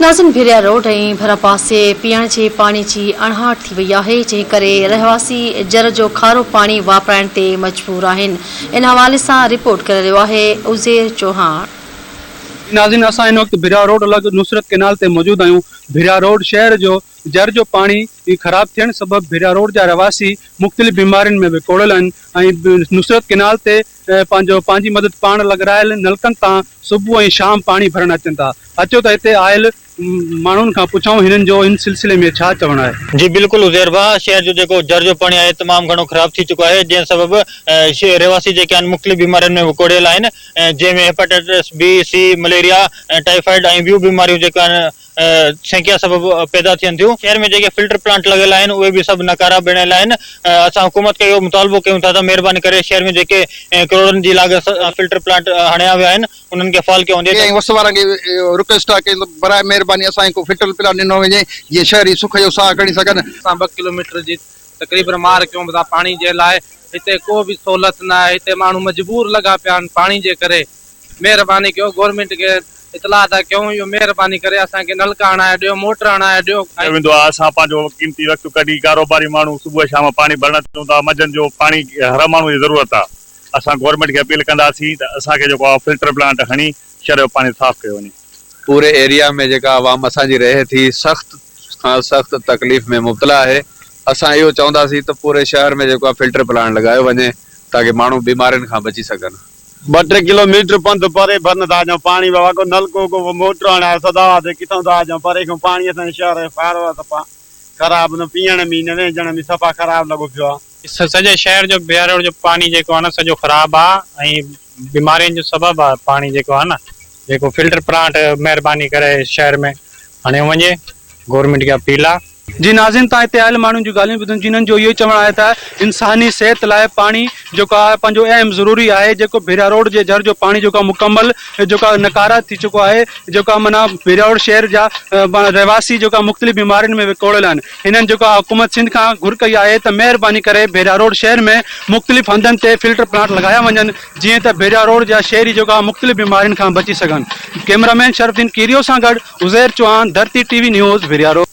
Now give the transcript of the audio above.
नाज़िन भिरिया रोड ऐं भर पासे पीअण जे पाणी जी अणहाट थी वई आहे, जंहिं करे रहवासी जर जो खारो पाणी वापराइण ते मजबूर आहिनि। इन हवाले सां रिपोर्ट करे रहियो आहे उज़ैर चौहान। नाज़िन असां इन वक़्तु भिरिया रोड अलॻि नुसरत केनाल ते मौजूद आहियूं। भिरिया रोड शहर जो जर जो पाणी ख़राब थियण सबबि भिरिया रोड जा रहवासी मुख़्तलिफ़ बीमारियुनि में विकोड़ियल आहिनि ऐं नुसरत केनाल ते पंहिंजी मदद पाण लॻारायल नलकनि तां सुबुह ऐं शाम पाणी भरण अचनि था। अचो त हिते आयल माण्हुनि खां पुछूं हिननि जो इन सिलसिले में छा चवणु आहे। जी बिल्कुलु उज़ैर भाउ, शहर जो जेको जर जो पाणी आहे तमामु घणो ख़राब थी चुको आहे, जंहिं सबबि रहवासी जेके आहिनि मुख़्तलिफ़ बीमारियुनि में विकोड़ियल आहिनि, जंहिंमें hepatitis B, C, malaria, typhoid ऐं ॿियूं बीमारियूं जेका आहिनि संख्या सबबि पैदा थियनि थियूं। शहर में जेके फिल्टर प्लांट लॻियल आहिनि उहे बि सभु नकारा बणियल आहिनि। असां हुकूमत खे इहो मुतालबो कयूं था त महिरबानी करे शहर में जेके करोड़नि जी लागत फिल्टर प्लांट हणिया विया आहिनि उन्हनि खे फाल कयो वञे। वस वारनि खे रिक्वेस्ट आहे कि बराए महिरबानी असांखे को फिल्टर प्लांट ॾिनो वञे जीअं शहरी सुख जो साह खणी सघनि। असां 2 किलोमीटर जी तक़रीबन मार कयूं था पाणी जे लाइ। हिते को बि सहूलियत न आहे, हिते माण्हू मजबूर लॻा पिया आहिनि पाणी जे करे। महिरबानी कयो, गवर्नमेंट खे इतलाह था कयूं, इहो महिरबानी करे असांखे नलका हणाए ॾियो, मोटर हणाए ॾियो। असां पंहिंजो क़ीमती वक़्तु कढी कारोबारी माण्हू सुबुह शाम पाणी भरण अचूं था। मंझंदि जो पाणी हर माण्हू जी ज़रूरत आहे। असां गवर्नमेंट खे अपील कंदासीं त असांखे जेको आहे फिल्टर प्लांट हणी शहर जो पाणी साफ़ कयो वञे। पूरे एरिया में जेका आवाम असांजी रहे थी सख़्त खां सख़्त तकलीफ़ में मुब्तला आहे। असां इहो चवंदासीं त पूरे शहर में जेको आहे फिल्टर प्लांट लॻायो वञे ताकी माण्हू बीमारियुनि खां बची सघनि। 2-3 किलोमीटर पंध परे भरन था अचूं पाणी, बाबा को नलको को मोटर हणाए सदा ते किथां था अचूं परे खां पाणी। असांजे शहर जो फारो आहे सफ़ा ख़राब, न पीअण में न वेझण में सफ़ा ख़राब लॻो पियो आहे। सॼे शहर जो भिरिया रोड जो पाणी जेको आहे न सॼो ख़राब आहे ऐं बीमारियुनि जो सबबु आहे। पाणी जेको आहे न जेको फिल्टर प्लांट महिरबानी करे शहर में हणियो वञे, गवर्नमेंट खे अपील आहे। जी नाज़िन, तव्हां हिते आयल माण्हुनि जूं ॻाल्हियूं ॿुधूं, जिन्हनि जो इहो चवणु आहे त इंसानी सिहत लाइ पाणी जेको आहे पंहिंजो अहम ज़रूरी आहे। जेको भिरिया रोड जे जर जो पाणी जेको मुकमल जेको नकारा थी चुको आहे, जेका माना भिरिया रोड शहर जा रहवासी जेका मुख़्तलिफ़ बीमारियुनि में विकोड़ियल आहिनि। हिननि जेका हुकूमत सिंध खां घुर कई आहे त महिरबानी करे भिरिया रोड शहर में मुख़्तलिफ़ हंधनि ते फिल्टर प्लांट लॻाया वञनि, जीअं त भिरिया रोड जा शहरी जेका मुख़्तलिफ़ बीमारियुनि खां बची सघनि। कैमरामैन शरफुद्दीन कीरियो सां गॾु उज़ैर चौहान, धरती टीवी न्यूज़, भिरिया रोड।